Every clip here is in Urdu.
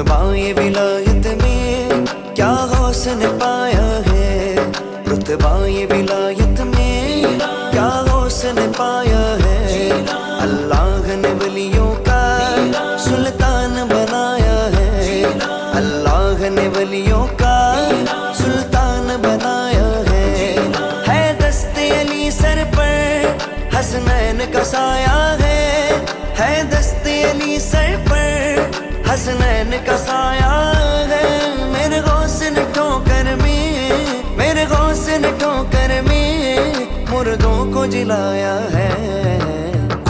رتبہ ولایت میں کیا غوث نے پایا ہے، رتبہ ولایت میں کیا غوث نے پایا ہے، اللہ نے ولیوں کا سلطان بنایا ہے، اللہ نے ولیوں کا سلطان بنایا ہے دست علی سر پر حسنین کا سایہ ہے دست علی سر پر حسنین کا سایہ ہے، میرے غوث نے ٹھوکر میں، میرے غوث نے ٹھوکر میں مردوں کو جلایا ہے،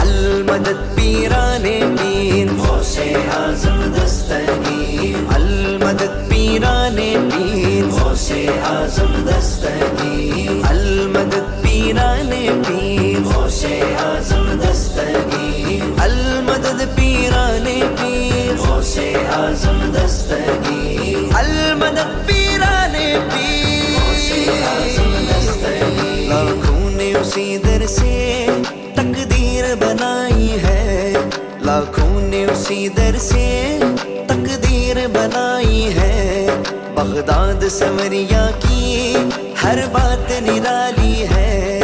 المدد پیران پیر غوث اعظم دستگیر، المدد پیران پیر غوث اعظم دستگیر، المدد پیران پیر غوث اعظم دستگیر، المدد پیران پیر غوث اعظم دستگیر، المدد پیران پیر غوث اعظم دستگیر، لاکھوں نے اسی در سے تقدیر بنائی ہے، لاکھوں نے اسی در سے تقدیر بنائی ہے، بغداد سمریا کی ہر بات نرالی ہے،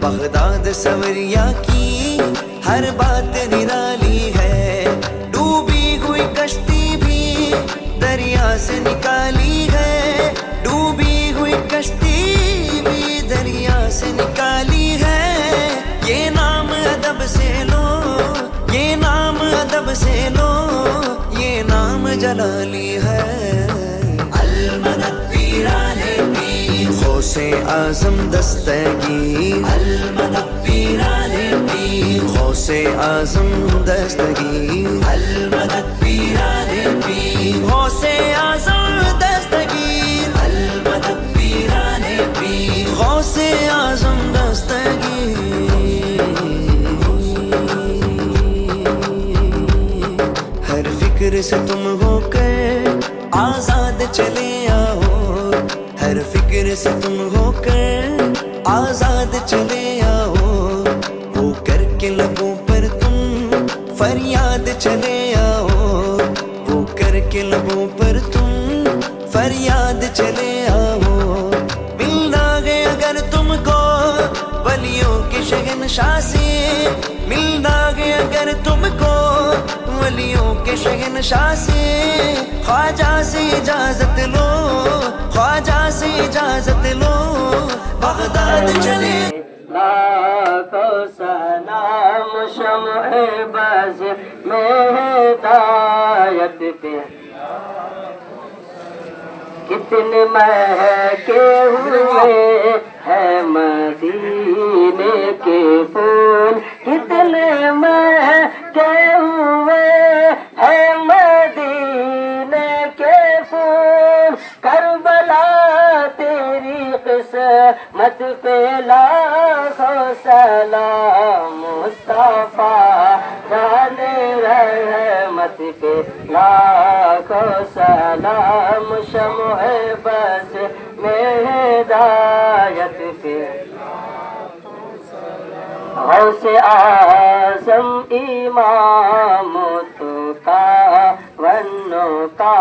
بغداد سمریا کی ہر بات نرالی ہے، ڈوبی ہوئی کشتی بھی دریا سے نکالی ہے، ڈوبی ہوئی کشتی بھی دریا سے نکالی ہے، یہ نام ادب سے لو، یہ نام ادب سے لو، یہ نام جلالی ہے، المدد پیران پیر غوث اعظم دستگیر، المدد پیران پیر غوث اعظم دستگیر، المدد پیران پیر غوث اعظم دستگیر، المدد پیران پیر غوث اعظم دستگیر، ہر فکر سے تم ہو کر آزاد چلے آؤ، ہر فکر سے تم ہو کر آزاد چلے آؤ، وہ کر کے لبوں پر تم فریاد چلے آؤ، وہ کر کے لبوں پر تم فریاد چلے آؤ، ملنا گے اگر تم کو ولیوں کے شہنشاہ سے، ملنا گے اگر تم کو ولیوں کے شہنشاہ سے، خواجہ سے اجازت لو، خواجہ سے اجازت لو، بغداد چلے، لاکھوں سلام شمع بز میں ہدایت پہ، کتنے مہکے ہوئے ہیں مدینے کے پھول، کتنے مہکے ہوئے ہیں مدینے کے پھول، کربلا تیری قسمت پہ لاکھوں سلام، مصطفیٰ جان رحمت پہ لاکھوں سلام، شمع بز میں ہدایت پہ، غوث اعظم امام تو کا ونو کا،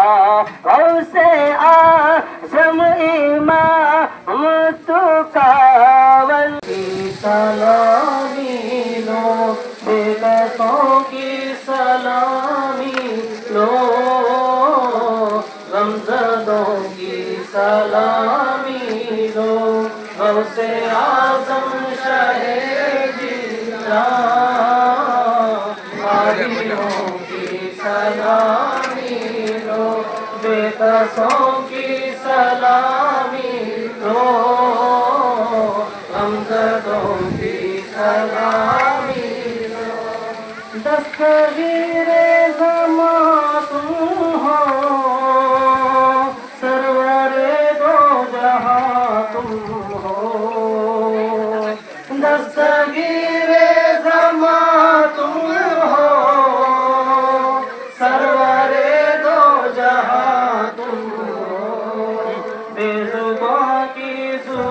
غوث اعظم امام تو کا ون کی سلامی لو، بےکسوں کی سلامی لو، غمزدوں کی سلامی لو، غوث اعظم شاہ غاریوں کی سلامی لو، بےکسوں کی سلامی لو، غمزدوں کی سلامی لو، دستگیر زمان تم ہو، سرور دو جہاں تم ہو، دستگیر زمان تم ہو، سرور دو جہاں تم ہو، بے زباں کی زبان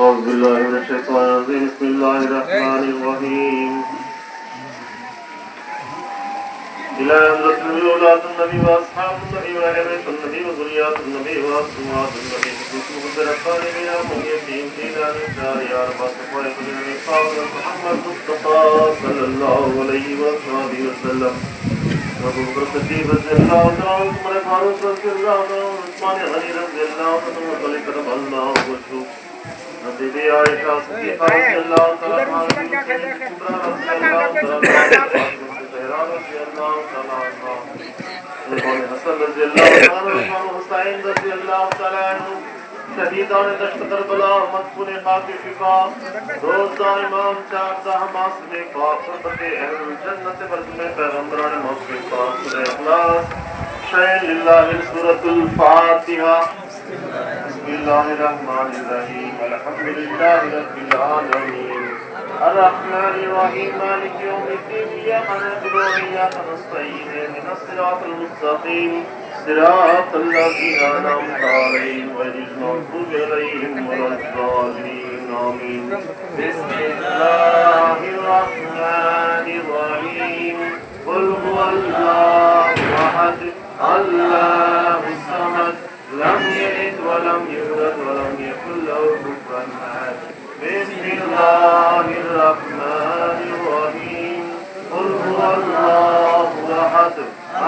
أعوذ بالله من الشيطان الرجيم بسم الله الرحمن الرحيم إلى أن أولاد النبي وأصحاب النبي وأهل بيت النبي وذريات النبي وأزواج النبي اسمه الرحمن بنا من يتيم دينا نجار يا رب صفوة النبي محمد مصطفى صلى الله عليه وسلم أبو بكر الصديق رضي الله عنه عمر فاروق رضي الله عنه عثمان غني رضي الله عنه وعلي كرم الله وجهه حبيبي عائشة صديقة رضي الله تعالى عنها كبرى رضي الله تعالى عنها رضي الله تعالى عنها حسن رضي الله تعالى عنه حسين رضي الله تعالى عنه شهيدان دشت کربلا مدفون خاک شفا روزہ امام چاردہ حماس میں پاک فربت اہل الجنت برد میں پیغمبران موقع پاک سورہ اخلاص شہر للہ سورة الفاتحہ بسم اللہ الرحمن الرحیم الحمدللہ رب العالمین الرحمن الرحیم مالک یوم الدین ایاک نعبد و ایاک نستعین اهدنا الصراط المستقیم صراط الذين أنعمت عليهم غير المغضوب عليهم ولا الضالين آمين بسم الله الرحمن الرحيم قل هو الله أحد الله الصمد لم يلد ولم يولد ولم يكن له كفوا أحد بسم الله الرحمن الرحيم قل هو الله أحد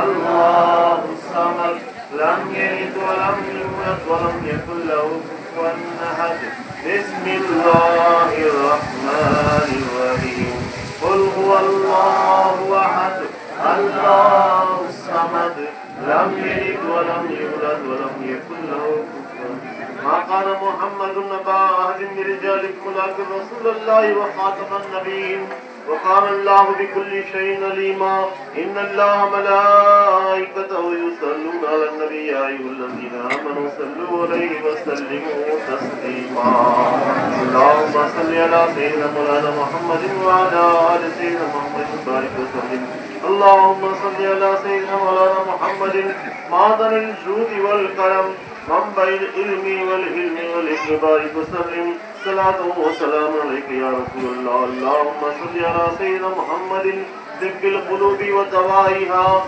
الله الصمد لم يلد ولم يولد ولم يكن له كفوا أحد بسم الله الرحمن الرحيم قل هو الله أحد الله الصمد لم يلد ولم يولد ولم يكن له كفوا ما قال محمد نبا أحد من رجالكم ولكن رسول الله وخاتم النبيين وقال الله بكل شيء عليما إن الله ملائكته يصلون على النبي يا أيها الذين آمنوا صلوا عليه وسلموا تسليما اللهم صل على سيدنا مولانا محمد وعلى آل سيدنا محمد بارك وسلم اللهم صل على سيدنا مولانا محمد معدن الجود والكرم منبع العلم والحلم والإكبار وسلم صلاة وسلام عليك يا رسول الله اللهم صل على سيدنا محمد طب القلوب ودوائها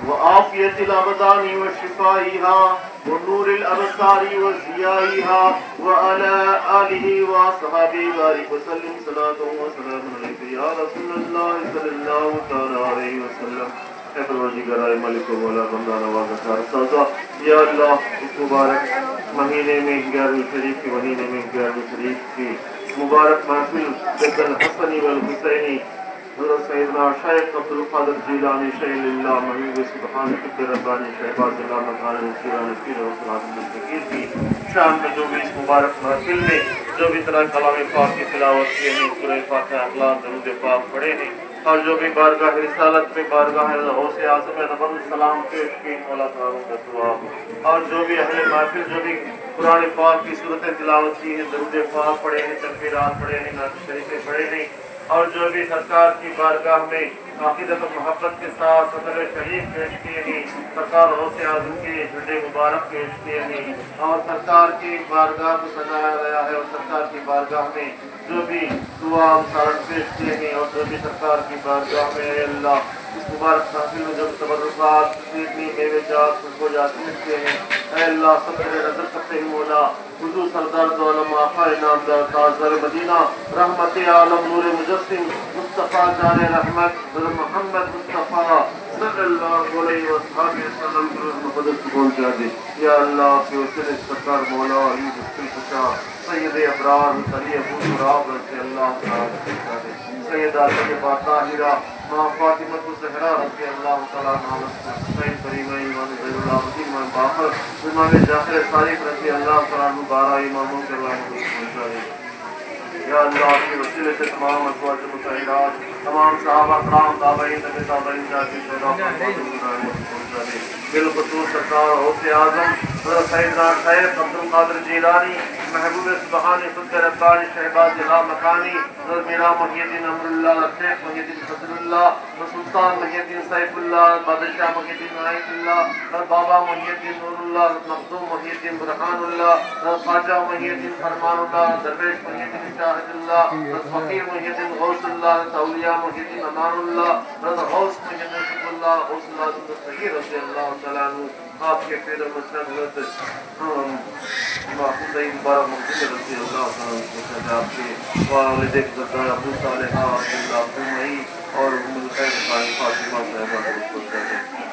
وعافية الأبدان وشفائها ونور الأبصار وضيائها وعلى آله وصحبه بارك وسلم صلاة وسلام عليك يا رسول الله صلى الله تعالى عليه وسلم اے پروردگار مالک و مولا بندہ نواز اثار سازا یا اللہ اس مبارک مہینے میں 11ویں شریف کے مہینے میں 11ویں شریف کی مبارک محفل جد الحسنی والحسینی حضرت سیدنا شیخ عبد القادر جیلانی شیخ اللہ محبوب سبحان فکر ربانی شہباز اللہ مکان نصیران نصیر و صلاح المستقیر کی شام میں جو بھی اس مبارک محفل میں جو بھی طرح کلام پاک کی تلاوت کی ہیں سورہ فاتحہ اخلاق درود پاک پڑھے ہیں اور جو بھی بارگاہ رسالت میں بارگاہ غوث اعظم نبوی سلام پیش کی مولا تعالیٰ کا دعا اور جو بھی اہل محفل جو بھی قرآن پاک کی صورتیں تلاوت کی ہیں درود پاک پڑھے ہیں تکبیرات پڑھے ہیں نعت شریفیں پڑھے ہیں اور جو بھی سرکار کی بارگاہ میں عقیدت و محبت کے ساتھ صدر شریف پیش کیے ہیں سرکار غوث اعظم کے جھنڈے مبارک پیش کیے ہیں اور سرکار کی بارگاہ کو سجایا گیا ہے اور سرکار کی بارگاہ میں جو بھی دعا سارن پیش کیے ہیں اور جو بھی سرکار کی بارگاہ میں اے اللہ اس مبارک محفل میں جو تبرکات سیدنی میوے جات خوشبو جات ملتے ہیں اے اللہ سب میرے نظر کرتے ہیں مولا حضور سردار دو عالم آقا نامدار تاجدار مدینہ رحمت عالم نور مجسم مصطفیٰ جان رحمت حضرت محمد مصطفیٰ صلی اللہ علیہ وسلم مقدس کو پہنچا دے یا اللہ کے وسیلے سرکار مولا علی مشکل کشا سید ابرار علی ابو تراب رضی اللہ تعالیٰ پہنچا دے سیدہ طیبہ طاہرہ ماں فاطمہ الزہرا رضی اللہ تعالیٰ عنہ حسین کریم امام زین العابدین امام باقر امام جعفر صادق رضی اللہ تعالیٰ عنہ 12 اماموں کے اللہ پہنچا دے یا اللہ کے وسیلے سے تمام ازواج مطہرات تمام صحابہ کرام تابعین تابعین جاتی شہداء پہنچا دے بالخصوص سرکار غوث اعظم حضرت سیدنا شیخ عبد القادر جیلانی محبوب سبحانی فکر ربانی شہباز اللہ مکانی حضرت میرا محی الدین امر اللہ شیخ محی الدین فضل اللہ سلطان محی الدین سیف اللہ بادشاہ محی الدین نائک اللہ بابا محی الدین نور اللہ مخدوم محی الدین برحان اللہ خواجہ محی الدین فرمان اللہ درویش محی الدین شاہد اللہ فقیر محی الدین غوث اللہ اولیاء محی الدین امان اللہ غوث محی الدین شکر اللہ غوث اللہ صغیر رضی اللہ تعالیٰ عنہ آپ کے پیر مسند حضرت محمود مبارک محمود رضی اللہ تعالیٰ عنہ آپ کے والد زردار ابو صالحہ عبداللہ ابو مئی اور ملخیر فاطمہ صاحبہ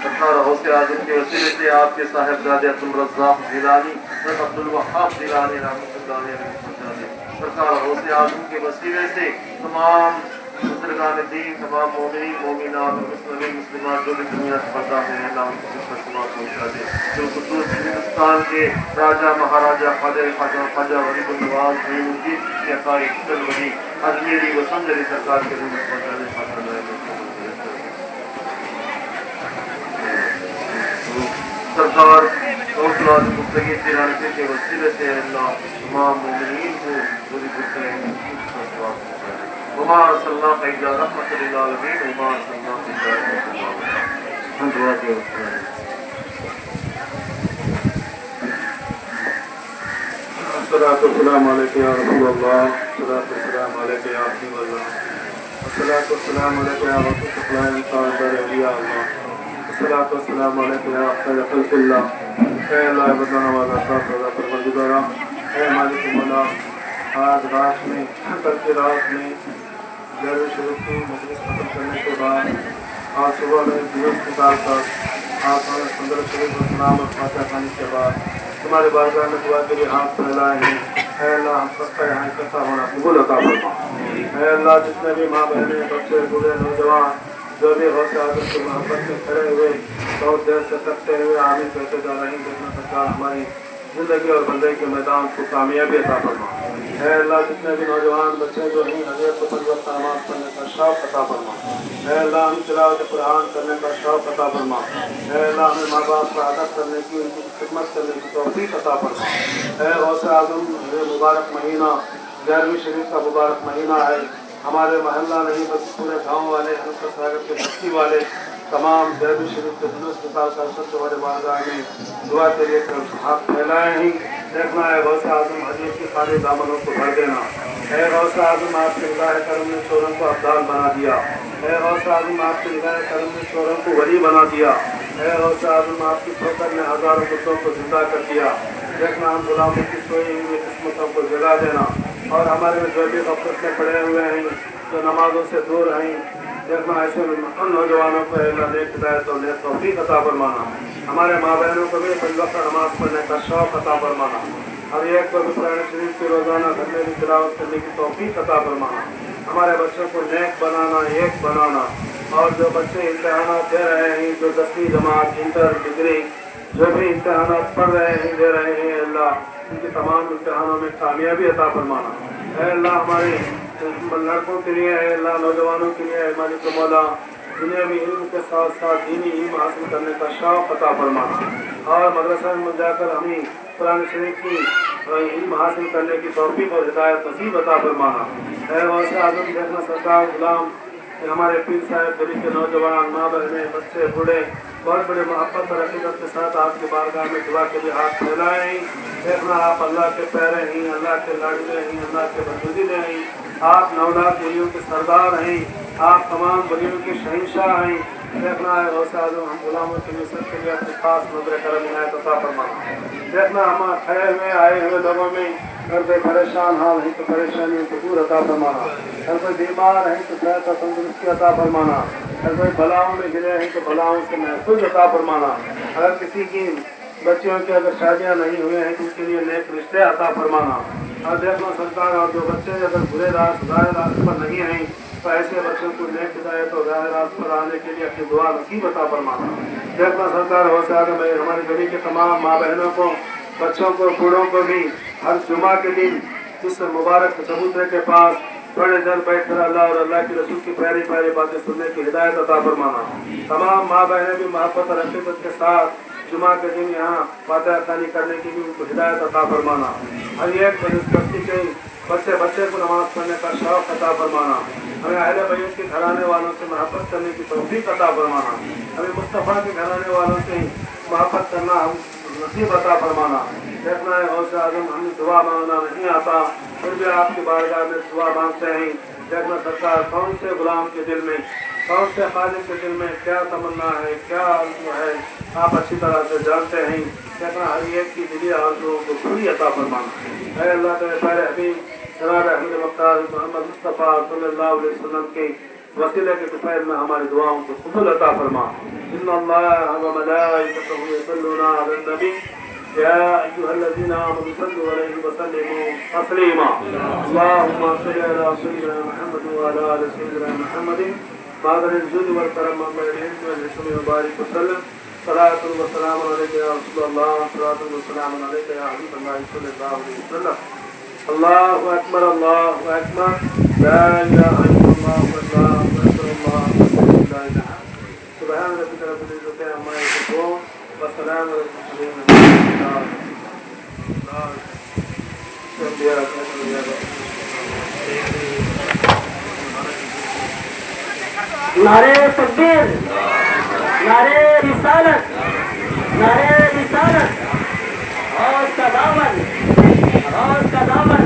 سرکار غوث اعظم کے وسیلے سے آپ کے صاحبزادے عبدالرزاق جیلانی حضرت عبدالوہاب جیلانی رحمۃ اللہ علیہ سرکار غوث اعظم کے وسیلے سے تمام بزرگان دین تمام مومنین مومنات مسلمین مسلمات جو بھی دنیا سے پردہ ہیں اللہ ان کو سلام پہنچا دے جو خصوص ہندوستان کے راجہ مہاراجہ خواجہ غریب النواز معین الدین کے عقائد ولی اجمیری و سنجری سرکار کے روح پہنچا دے سرکار غوث اعظم مستقیم جیلانی کے وسیلے سے اللہ تمام مومنین کو جو بھی گزرے ہیں وما ارسلناک الا رحمۃ للعالمین وما ارسلناک الا رحمۃ للعالمین ہم دعا کے الصلاۃ والسلام علیک یا رسول اللہ الصلاۃ والسلام علیک یا حبیب اللہ الصلاۃ والسلام علیک یا رسول اللہ صادر اولیاء اللہ الصلاۃ والسلام علیک یا خیر خلق اللہ اے اللہ بندہ نواز صاحب پروردگار اے مالک مولا آج رات میں کل کی رات میں 11ویں شریف کی مجلس ختم کرنے کے بعد آج صبح میں دیوس نکال کر آج 15 شریف و سلام اور فاتحہ خانی کے بعد تمہارے بارگاہ میں دعا کے لیے ہاتھ پھیلائے ہیں. اے اللہ ہم سب کا یہاں اکٹھا ہونا قبول عطا فرما. اے اللہ جتنے بھی ماں بہنیں بچے بوڑھے نوجوان جو بھی غوث اعظم کی محبت سے کھڑے ہوئے بہت دیر سے تکتے ہوئے آمین کہتے جا رہے ہیں. دیکھنا سرکار ہماری زندگی اور بندے کے میدان کو کامیابی عطا فرما. اے اللہ جتنے بھی نوجوان بچے جو ہیں حضرت کو پنج وقت نماز پڑھنے کا شوق عطا فرما. اے اللہ ہم تلاوت قرآن کرنے کا شوق عطا فرما. اے اللہ ہمیں ماں باپ کا ادب کرنے کی ان کی خدمت کرنے کی توفیق عطا فرما. اے غوث اعظم یہ مبارک مہینہ 11ویں شریف کا مبارک مہینہ ہے. ہمارے محلہ نہیں بلکہ پورے گاؤں والے حضرت ساگر کے بستی والے تمام 11ویں شریف کے جلوس نکال کر سب سے بڑے بارگاہ میں دعا کے لیے ہاتھ پھیلائے ہیں. دیکھنا ہے غوث اعظم حضرت کی خالی دامنوں کو بھر دینا. اے غوث اعظم آپ کے نگاہ کرم نے چوروں کو ابدال بنا دیا. اے غوث اعظم آپ کے نگاہ کرم نے چوروں کو ولی بنا دیا. اے غوث اعظم آپ کی ٹھوکر نے ہزاروں مردوں کو زندہ کر دیا. دیکھنا ہم غلاموں کی سوئی ہوئی قسمتوں کو جگا دینا اور ہمارے جو بھی غفلت میں پڑے ہوئے ہیں جو نمازوں سے دور ہیں دیکھنا ایسے ان نوجوانوں کو اللہ نیک ہدایت اور نیک توفیق عطا فرمانا. ہمارے ماں بہنوں کو بھی پنج وقت نماز پڑھنے کا شوق عطا فرمانا. ہر ایک کو بھی قرآن شریف کی روزانہ گھر میں بھی تلاوت کرنے کی توفیق عطا فرمانا. ہمارے بچوں کو نیک بنانا ایک بنانا. اور جو بچے امتحانات دے رہے ہیں جو 10ویں جماعت انٹر ڈگری جو بھی امتحانات پڑھ رہے ہیں دے رہے ہیں اللہ ان کے تمام امتحانوں میں کامیابی عطا فرمانا. اے اللہ ہمارے لڑکوں کے لیے اے اللہ نوجوانوں کے لیے مالک مولا دنیاوی علم کے ساتھ ساتھ دینی علم حاصل کرنے کا شوق عطا فرمانا اور مدرسہ میں جا کر ہمیں قرآن شریف کی علم حاصل کرنے کی توفیق اور ہدایت نصیب عطا فرمانا. اے غوث اعظم دیکھنا سرکار غلام ہمارے پیر صاحب دلی کے نوجوان ماں بہنیں بچے بوڑھے بہت بڑے محبت اور عقیدت کے ساتھ آپ کی بارگاہ میں دعا کے لیے ہاتھ پھیلائے ہیں. دیکھنا آپ اللہ کے پیرے ہیں اللہ کے لاڈلے ہیں اللہ کے بندگیلے ہیں. آپ 9 لاکھ ولیوں کے سردار ہیں. آپ تمام ولیوں کے شہنشاہ ہیں. دیکھنا ہے غوث اعظم ہم غلاموں کے لیے سب کے لیے اپنی خاص نظر کرم عنایت عطا فرمانا. دیکھنا ہم کھڑے ہوئے آئے ہوئے لوگوں میں اگر کوئی پریشان حال ہے تو پریشانیوں کو دور عطا فرمانا. اگر کوئی بیمار ہے تو صحت و تندرستی عطا فرمانا. اگر کوئی بلاؤں میں گرے ہیں تو بلاؤں سے محفوظ عطا فرمانا. اگر کسی کی بچیوں کی اگر شادیاں نہیں ہوئے ہیں تو ان کے لیے نیک رشتے عطا فرمانا. اور دیکھنا سرکار اور جو بچے اگر برے ظاہر راستے پر نہیں ہیں تو ایسے بچوں کو نیک ہدایت اور ظاہر راستے پر آنے کے لیے اپنی دعا نصیب عطا فرمانا. دیکھنا سرکار غوث اعظم ہماری گلی کے تمام ماں بہنوں کو بچوں کو بوڑھوں کو بھی ہر جمعہ کے دن اس مبارک چبوترے کے پاس تھوڑے دیر بیٹھ کر اللہ اور اللہ کے رسول کی پیاری پیاری باتیں سننے کی ہدایت عطا فرمانا. تمام ماں بہنیں بھی محبت اور عقیدت کے ساتھ جمعہ کے دن یہاں فاتحہ خوانی کرنے کی بھی ان کو ہدایت عطا فرمانا. ہر ایک بستی کے بچے کو نماز پڑھنے کا شوق عطا فرمانا. ہمیں اہل بیت کے گھرانے والوں سے محبت کرنے کی توفیق عطا فرمانا. ہمیں مصطفیٰ کے گھرانے والوں سے محبت کرنا نصیب عطا فرمانا. دیکھنا ہے غوث اعظم ہمیں دعا مانگنا نہیں آتا پھر بھی آپ کی بارگاہ میں دعا مانگتے ہیں. دیکھنا سرکار کون سے غلام کے دل میں کون سے خالق کے دل میں کیا تمنا ہے کیا عزم ہے آپ اچھی طرح سے جانتے ہیں. دیکھنا ہر ایک کی دلی آرزوؤں کو پوری عطا فرمانا. اے اللہ تعالیٰ پیارے حبیب جناب احمد مختار محمد مصطفیٰ صلی اللہ علیہ وسلم کے وسیلے کے طفیل میں ہماری دعاؤں کو قبول عطا فرما. ان اللہ و ملائکتہ یصلون علی النبی یا ایھا الذین آمنوا صلوا علیہ وسلموا تسلیما. اللهم صل علی سیدنا محمد وعلی آل سیدنا محمد قادر الجود والکرم والعلم والحکم وبارک وسلم. صلاۃ و سلام علیک یا رسول اللہ صلاۃ و سلام علیک یا حبیب اللہ صلی اللہ علیہ وسلم. اللہ اکبر اللہ اکبر لا الہ الا اللہ واللہ اکبر اللہ. سبحان ربک رب العزۃ عما یصفون وسلام علی المرسلین. نعرے تکبیر نعرے رسالت نعرے رسالت غوث کا دامن غوث کا دامن